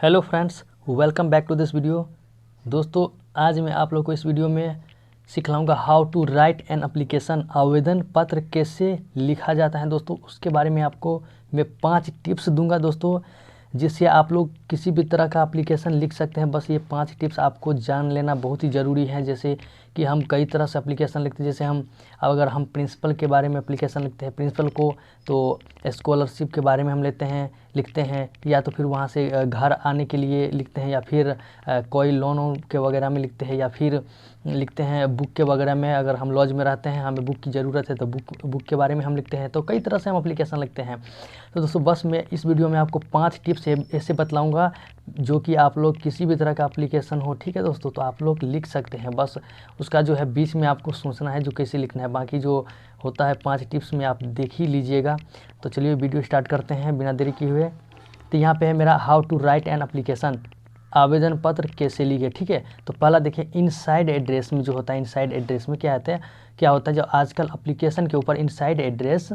Hello friends, welcome back to this video. दोस्तों, आज मैं आप लोग को इस वीडियो में सिखलाऊंगा how to write an application. आवेदन पत्र कैसे लिखा जाता है दोस्तों, उसके बारे में आपको मैं 5 टिप्स दूंगा दोस्तों, जिससे आप लोग किसी भी तरह का एप्लीकेशन लिख सकते हैं। बस ये 5 टिप्स आपको जान लेना बहुत ही ज़रूरी है। जैसे कि हम कई तरह से एप्लीकेशन लिखते हैं। जैसे अगर हम प्रिंसिपल के बारे में एप्लीकेशन लिखते हैं, प्रिंसिपल को तो स्कॉलरशिप के बारे में हम लिखते हैं, या तो फिर वहाँ से घर आने के लिए लिखते हैं, या फिर कोई लोन के वगैरह में लिखते हैं, या फिर लिखते हैं बुक के वगैरह में। अगर हम लॉज में रहते हैं, हमें बुक की ज़रूरत है, तो बुक के बारे में हम लिखते हैं। तो कई तरह से हम एप्लीकेशन लिखते हैं। तो दोस्तों, बस मैं इस वीडियो में आपको 5 टिप्स ऐसे बतलाऊंगा जो कि आप लोग किसी भी तरह का एप्लीकेशन हो, ठीक है दोस्तों, तो आप लोग लिख सकते हैं। बस उसका जो है बीच में आपको सोचना है जो कैसे लिखना है। बाकी जो होता है 5 टिप्स में आप देख ही लीजिएगा। तो चलिए वीडियो स्टार्ट करते हैं बिना देरी किए हुए। तो यहाँ पे है मेरा how to write an application, आवेदन पत्र कैसे लिखे, ठीक है। तो पहला देखिए, इनसाइड एड्रेस में जो होता है, इनसाइड एड्रेस में क्या होता है जो आजकल एप्लीकेशन के ऊपर इनसाइड एड्रेस,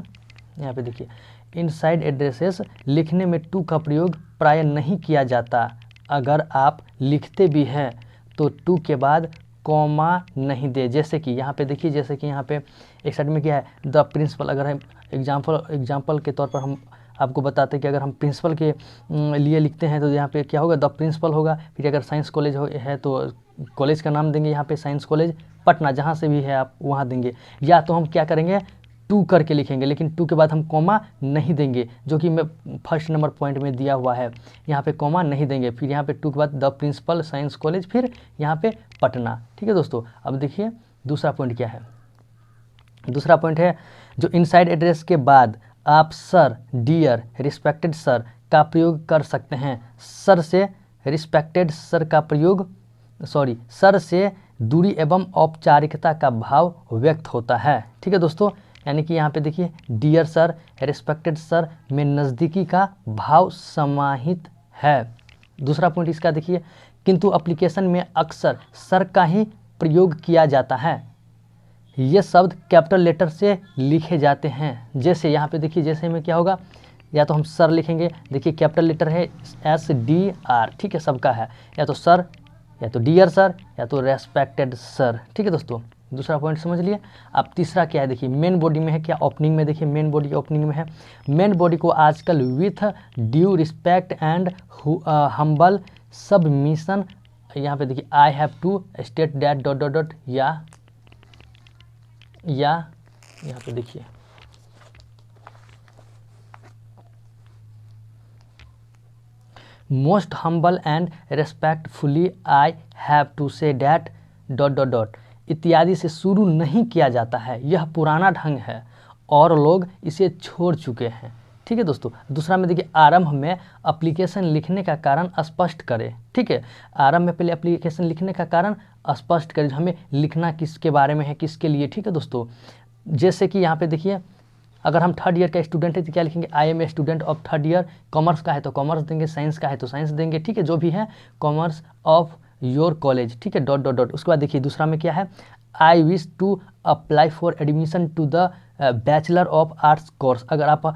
यहाँ पे देखिए इनसाइड एड्रेसेस लिखने में टू का प्रयोग प्राय नहीं किया जाता। अगर आप लिखते भी हैं तो टू के बाद कॉमा नहीं दे। जैसे कि यहाँ पे देखिए, जैसे कि यहाँ पे एक साइड में क्या है, द प्रिंसिपल। अगर हम एग्जाम्पल के तौर पर हम आपको बताते हैं कि अगर हम प्रिंसिपल के लिए लिखते हैं तो यहाँ पे क्या होगा, द प्रिंसिपल होगा। फिर अगर साइंस कॉलेज है तो कॉलेज का नाम देंगे, यहाँ पे साइंस कॉलेज पटना, जहाँ से भी है आप वहाँ देंगे। या तो हम क्या करेंगे, टू करके लिखेंगे, लेकिन टू के बाद हम कॉमा नहीं देंगे, जो कि मैं फर्स्ट नंबर पॉइंट में दिया हुआ है। यहाँ पे कॉमा नहीं देंगे, फिर यहाँ पे टू के बाद द प्रिंसिपल साइंस कॉलेज, फिर यहाँ पे पटना, ठीक है दोस्तों। अब देखिए दूसरा पॉइंट क्या है। दूसरा पॉइंट है जो इनसाइड एड्रेस के बाद आप सर, डियर, रिस्पेक्टेड सर का प्रयोग कर सकते हैं। सर से रिस्पेक्टेड सर का प्रयोग सर से दूरी एवं औपचारिकता का भाव व्यक्त होता है, ठीक है दोस्तों। यानी कि यहाँ पे देखिए डियर सर, रिस्पेक्टेड सर में नज़दीकी का भाव समाहित है। दूसरा पॉइंट इसका देखिए, किंतु एप्लीकेशन में अक्सर सर का ही प्रयोग किया जाता है। ये शब्द कैपिटल लेटर से लिखे जाते हैं। जैसे यहाँ पे देखिए, जैसे में क्या होगा, या तो हम सर लिखेंगे, देखिए कैपिटल लेटर है SDR, ठीक है, सबका है, या तो सर, या तो डियर सर, या तो रेस्पेक्टेड सर, ठीक है दोस्तों। दूसरा पॉइंट समझ लिए। अब तीसरा क्या है, देखिए मेन बॉडी में है क्या, ओपनिंग में। देखिए मेन बॉडी ओपनिंग में है। मेन बॉडी को आजकल with due respect and humble submission, यहाँ पे देखिए I have to state that dot dot dot, या यहाँ पे देखिए most humble and respectfully I have to say that dot dot dot इत्यादि से शुरू नहीं किया जाता है। यह पुराना ढंग है और लोग इसे छोड़ चुके हैं, ठीक है दोस्तों। दूसरा में देखिए, आरंभ में एप्लीकेशन लिखने का कारण स्पष्ट करें, ठीक है। आरंभ में पहले एप्लीकेशन लिखने का कारण स्पष्ट करें, हमें लिखना किसके बारे में है, किसके लिए, ठीक है दोस्तों। जैसे कि यहाँ पे देखिए, अगर हम 3rd ईयर का स्टूडेंट है तो क्या लिखेंगे, I am a student of 3rd year. Commerce का है तो कॉमर्स देंगे, साइंस का है तो साइंस देंगे, ठीक है, जो भी है, कॉमर्स ऑफ योर कॉलेज, ठीक है, डॉट डॉट डॉट। उसके बाद देखिए दूसरा में क्या है, I wish to apply for admission to the bachelor of arts course. अगर आप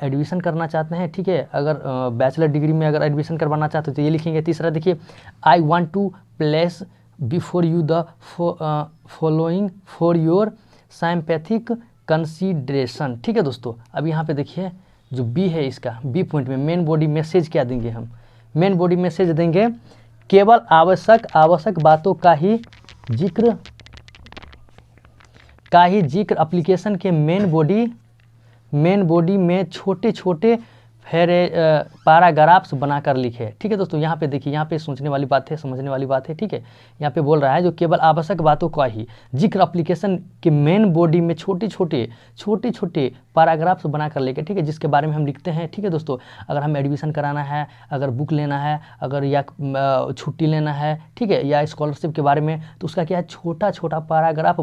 एडमिशन करना चाहते हैं, ठीक है, अगर बैचलर डिग्री में अगर एडमिशन करवाना चाहते हो तो ये लिखेंगे। तीसरा देखिए, I want to place before you the following for your sympathetic consideration, ठीक है दोस्तों। अब यहाँ पे देखिए जो बी है, इसका बी पॉइंट में मेन बॉडी मैसेज क्या देंगे, हम मेन बॉडी मैसेज देंगे, केवल आवश्यक बातों का ही जिक्र एप्लीकेशन के मेन बॉडी में छोटे छोटे पैराग्राफ्स बनाकर लिखे, ठीक है दोस्तों। यहाँ पे देखिए, यहाँ पे सोचने वाली बात है, समझने वाली बात है, ठीक है। यहाँ पे बोल रहा है जो केवल आवश्यक बातों का ही जिक्र एप्लीकेशन के मेन बॉडी में छोटे छोटे पैराग्राफ्स बनाकर लिखे, ठीक है, जिसके बारे में हम लिखते हैं, ठीक है दोस्तों। अगर हमें एडमिशन कराना है, अगर बुक लेना है, अगर या छुट्टी लेना है, ठीक है, या स्कॉलरशिप के बारे में, तो उसका क्या है, छोटा पैराग्राफ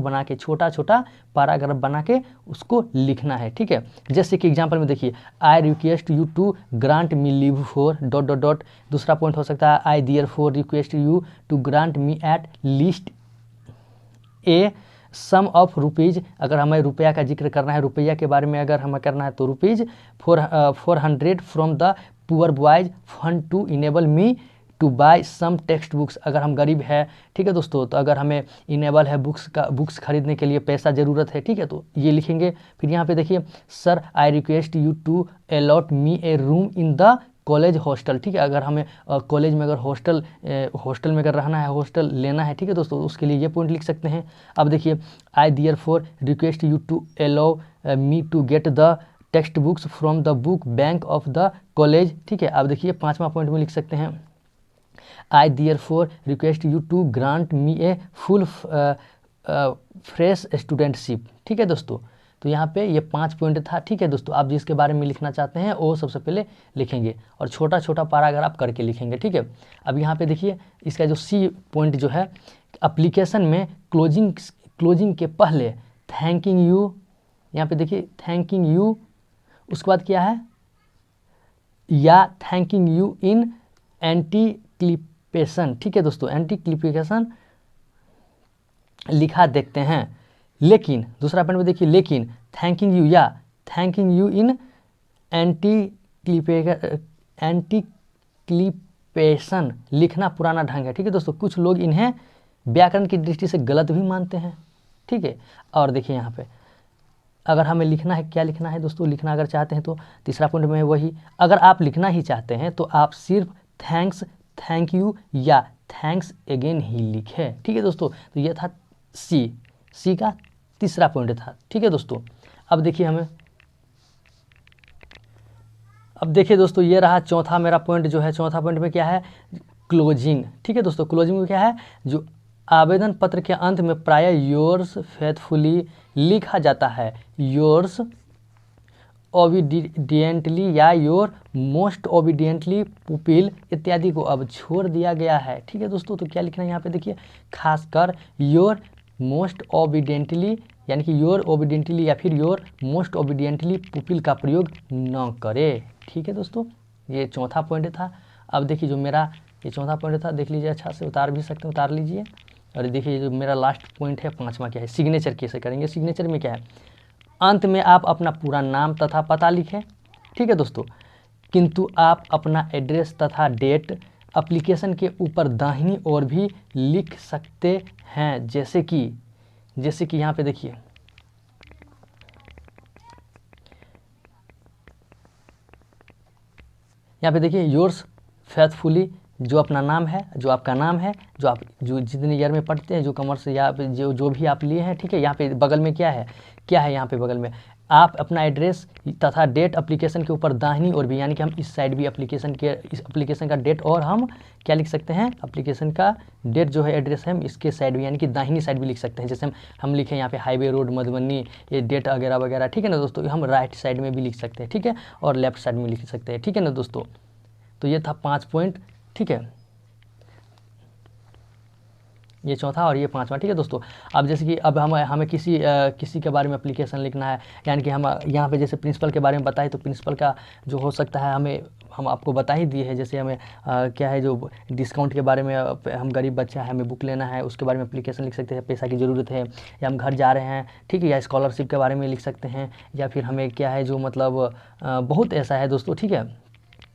बना के उसको लिखना है, ठीक है। जैसे कि एग्जाम्पल में देखिए, I request you to grant me leave for dot dot dot. दूसरा पॉइंट हो सकता है, I therefore request you to grant me at least a sum of rupees. अगर हमें रुपया का जिक्र करना है, रुपया के बारे में अगर हमें करना है तो rupees 400 from the poor boys fund to enable me to buy some text books. अगर हम गरीब है, ठीक है दोस्तों, तो अगर हमें इनेबल है बुक्स खरीदने के लिए पैसा ज़रूरत है, ठीक है, तो ये लिखेंगे। फिर यहाँ पे देखिए, sir I request you to allot me a room in the college hostel, ठीक है, अगर हमें कॉलेज में अगर हॉस्टल में अगर रहना है, हॉस्टल लेना है, ठीक है दोस्तों, उसके लिए ये पॉइंट लिख सकते हैं। अब देखिए, I therefore request you to allow me to get the text books from the book bank of the college, ठीक है। अब देखिए 5वां पॉइंट में लिख सकते हैं, I therefore request you to grant me a full fresh studentship, ठीक है दोस्तों। तो यहाँ पे ये 5 पॉइंट था, ठीक है दोस्तों। आप जिसके बारे में लिखना चाहते हैं वो सबसे पहले लिखेंगे और छोटा छोटा पैराग्राफ करके लिखेंगे, ठीक है। अब यहाँ पे देखिए, इसका जो सी पॉइंट जो है, एप्लीकेशन में क्लोजिंग के पहले थैंकिंग यू, यहाँ पे देखिए थैंकिंग यू, उसके बाद क्या है, या थैंकिंग यू इन एंटी क्लिपेशन, ठीक है दोस्तों, एंटी क्लिपेशन लिखा देखते हैं। लेकिन दूसरा पॉइंट में देखिए, लेकिन थैंकिंग यू या थैंकिंग यू इन एंटी क्लिपेशन लिखना पुराना ढंग है, ठीक है दोस्तों। कुछ लोग इन्हें व्याकरण की दृष्टि से गलत भी मानते हैं, ठीक है। और देखिए यहाँ पे अगर हमें लिखना है, क्या लिखना है दोस्तों, लिखना अगर चाहते हैं तो तीसरा पॉइंट में वही, अगर आप लिखना ही चाहते हैं तो आप सिर्फ थैंक्स, थैंक यू या थैंक्स अगेन ही लिखें, ठीक है दोस्तों। तो ये था सी का तीसरा पॉइंट था, ठीक है दोस्तों। अब देखिए दोस्तों, ये रहा चौथा मेरा पॉइंट जो है। चौथा पॉइंट में क्या है, क्लोजिंग, ठीक है दोस्तों। क्लोजिंग में क्या है, जो आवेदन पत्र के अंत में प्राय योर्स फेथफुली लिखा जाता है, योर्स ओबीडियंटली या योर मोस्ट ओबीडियंटली पुपिल इत्यादि को अब छोड़ दिया गया है, ठीक है दोस्तों। तो क्या लिखना है यहाँ पे देखिए, खासकर योर मोस्ट ओबीडियंटली, यानी कि योर ओबीडियंटली या फिर योर मोस्ट ओबीडियंटली पुपिल का प्रयोग न करे, ठीक है दोस्तों। ये चौथा पॉइंट था। अब देखिए जो मेरा ये चौथा पॉइंट था, देख लीजिए, अच्छा से उतार भी सकते हैं, उतार लीजिए। और देखिए जो मेरा लास्ट पॉइंट है 5वां, क्या है, सिग्नेचर कैसे करेंगे। सिग्नेचर में क्या है, अंत में आप अपना पूरा नाम तथा पता लिखें, ठीक है दोस्तों, किंतु आप अपना एड्रेस तथा डेट एप्लीकेशन के ऊपर दाहिनी ओर भी लिख सकते हैं, जैसे कि यहाँ पे देखिए, यहाँ पे देखिए, योर्स फेथफुली, जो अपना नाम है, जो आपका नाम है, जो जितने ईयर में पढ़ते हैं, जो कॉमर्स या जो भी आप लिए हैं, ठीक है। यहाँ पे बगल में क्या है यहाँ पे बगल में आप अपना एड्रेस तथा डेट एप्लीकेशन के ऊपर दाहिनी ओर भी, यानी कि हम इस साइड भी इस एप्लीकेशन का डेट, और हम क्या लिख सकते हैं, एप्लीकेशन का डेट जो है एड्रेस है हम इसके साइड भी, यानी कि दाहिनी साइड भी लिख सकते हैं। जैसे हम लिखें यहाँ पे हाईवे रोड मधुबनी, ये डेट वगैरह वगैरह, ठीक है ना दोस्तों। हम राइट साइड में भी लिख सकते हैं, ठीक है, और लेफ्ट साइड में लिख सकते हैं, ठीक है ना दोस्तों। तो ये था 5 पॉइंट, ठीक है, ये चौथा और ये 5वां, ठीक है दोस्तों। अब जैसे कि अब हमें किसी के बारे में एप्लीकेशन लिखना है, यानी कि हम यहाँ पे जैसे प्रिंसिपल के बारे में बताए, तो प्रिंसिपल का जो हो सकता है हम आपको बता ही दिए हैं। जैसे हमें क्या है, जो डिस्काउंट के बारे में, हम गरीब बच्चा है, हमें बुक लेना है, उसके बारे में एप्लीकेशन लिख सकते हैं, पैसा की ज़रूरत है, या हम घर जा रहे हैं, ठीक है, या स्कॉलरशिप के बारे में लिख सकते हैं, या फिर हमें क्या है जो मतलब बहुत ऐसा है दोस्तों, ठीक है,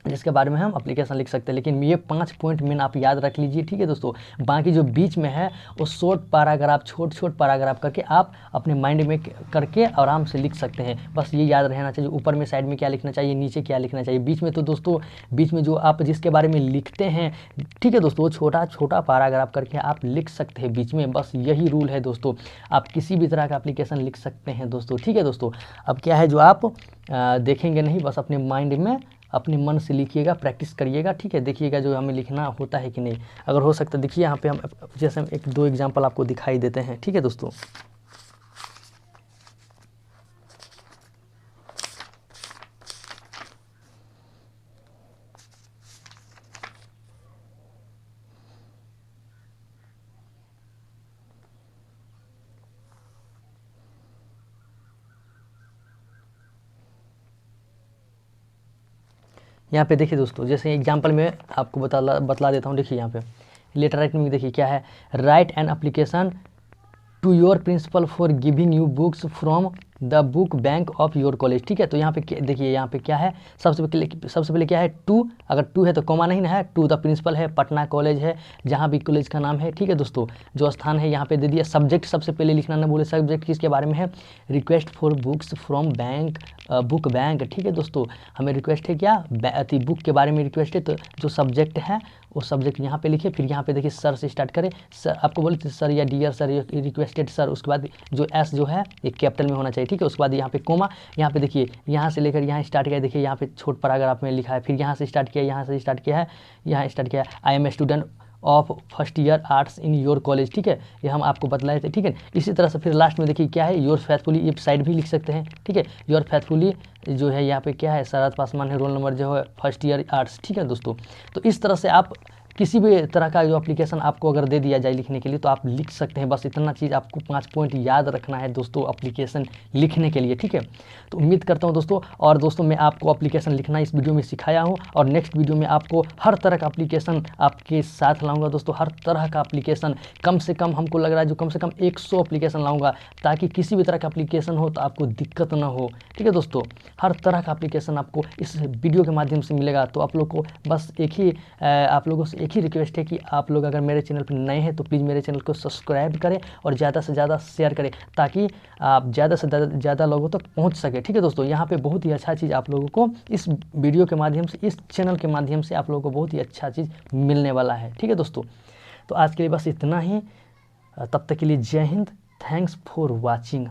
जिसके बारे में हम एप्लीकेशन लिख सकते हैं। लेकिन ये 5 पॉइंट मेन आप याद रख लीजिए, ठीक है दोस्तों। बाकी जो बीच में है वो छोट पैराग्राफ करके आप अपने माइंड में करके आराम से लिख सकते हैं। बस ये याद रहना चाहिए, ऊपर में साइड में क्या लिखना चाहिए, नीचे क्या लिखना चाहिए। बीच में तो दोस्तों, बीच में जो आप जिसके बारे में लिखते हैं, ठीक है दोस्तों, छोटा पैराग्राफ करके आप लिख सकते हैं बीच में। बस यही रूल है दोस्तों, आप किसी भी तरह का एप्लीकेशन लिख सकते हैं दोस्तों, ठीक है दोस्तों। अब क्या है जो आप देखेंगे नहीं, बस अपने माइंड में अपने मन से लिखिएगा, प्रैक्टिस करिएगा, ठीक है। देखिएगा जो हमें लिखना होता है कि नहीं। अगर हो सकता है देखिए यहाँ पे हम जैसे हम 1-2 एग्जांपल आपको दिखाई देते हैं, ठीक है दोस्तों। यहाँ पे देखिए दोस्तों, जैसे एग्जांपल में आपको बतला देता हूँ। देखिए यहाँ पे लेटर राइटिंग में देखिए क्या है, write an application to your principal for giving you books from the book bank of your college. ठीक है, तो यहाँ पे देखिए यहाँ पे क्या है, सबसे पहले क्या है टू, अगर टू है तो कॉमा नहीं ना है, टू द प्रिंसिपल है, पटना कॉलेज है, जहाँ भी कॉलेज का नाम है। ठीक है दोस्तों, जो स्थान है यहाँ पे दे दिया। सब्जेक्ट सबसे पहले लिखना ना बोले, सब्जेक्ट किसके बारे में है, request for books from bank, book bank. ठीक है दोस्तों, हमें रिक्वेस्ट है क्या, बुक के बारे में रिक्वेस्ट है, तो जो सब्जेक्ट है वो सब्जेक्ट यहाँ पे लिखे। फिर यहाँ पे देखिए सर से स्टार्ट करें, सर आपको बोले थे सर या डियर सर या रिक्वेस्टेड सर, उसके बाद जो एस जो है ये कैपिटल में होना चाहिए। ठीक है, उसके बाद यहाँ पे कोमा, यहाँ पे देखिए यहाँ से लेकर यहाँ स्टार्ट किया, देखिए यहाँ पे छोट पैराग्राफ में लिखा है, फिर यहाँ से स्टार्ट किया, यहाँ से स्टार्ट किया है, यहाँ स्टार्ट किया है, I am a student of first year arts in your college. ठीक है, ये हम आपको बतलाए थे। ठीक है, इसी तरह से फिर लास्ट में देखिए क्या है, योर फैथफुली, ये साइड भी लिख सकते हैं। ठीक है, योर फैथफुली जो है यहाँ पे क्या है, शरद पासवान है, रोल नंबर जो है फर्स्ट ईयर आर्ट्स। ठीक है दोस्तों, तो इस तरह से आप किसी भी तरह का जो एप्लीकेशन आपको अगर दे दिया जाए लिखने के लिए तो आप लिख सकते हैं। बस इतना चीज़ आपको 5 पॉइंट याद रखना है दोस्तों एप्लीकेशन लिखने के लिए। ठीक है, तो उम्मीद करता हूं दोस्तों, और दोस्तों मैं आपको एप्लीकेशन लिखना इस वीडियो में सिखाया हूं, और नेक्स्ट वीडियो में आपको हर तरह का एप्लीकेशन आपके साथ लाऊंगा दोस्तों। हर तरह का एप्लीकेशन, कम से कम हमको लग रहा है जो कम से कम 100 एप्लीकेशन लाऊंगा, ताकि किसी भी तरह का एप्लीकेशन हो तो आपको दिक्कत ना हो। ठीक है दोस्तों, हर तरह का एप्लीकेशन आपको इस वीडियो के माध्यम से मिलेगा। तो आप लोग को बस आप लोगों से एक ही रिक्वेस्ट है कि आप लोग अगर मेरे चैनल पर नए हैं तो प्लीज़ मेरे चैनल को सब्सक्राइब करें और ज़्यादा से ज़्यादा शेयर करें, ताकि आप ज़्यादा से ज़्यादा लोगों तक पहुंच सके। ठीक है दोस्तों, यहाँ पे बहुत ही अच्छा चीज़ आप लोगों को इस वीडियो के माध्यम से, इस चैनल के माध्यम से आप लोगों को बहुत ही अच्छा चीज़ मिलने वाला है। ठीक है दोस्तों, तो आज के लिए बस इतना ही। तब तक के लिए जय हिंद, थैंक्स फॉर वॉचिंग।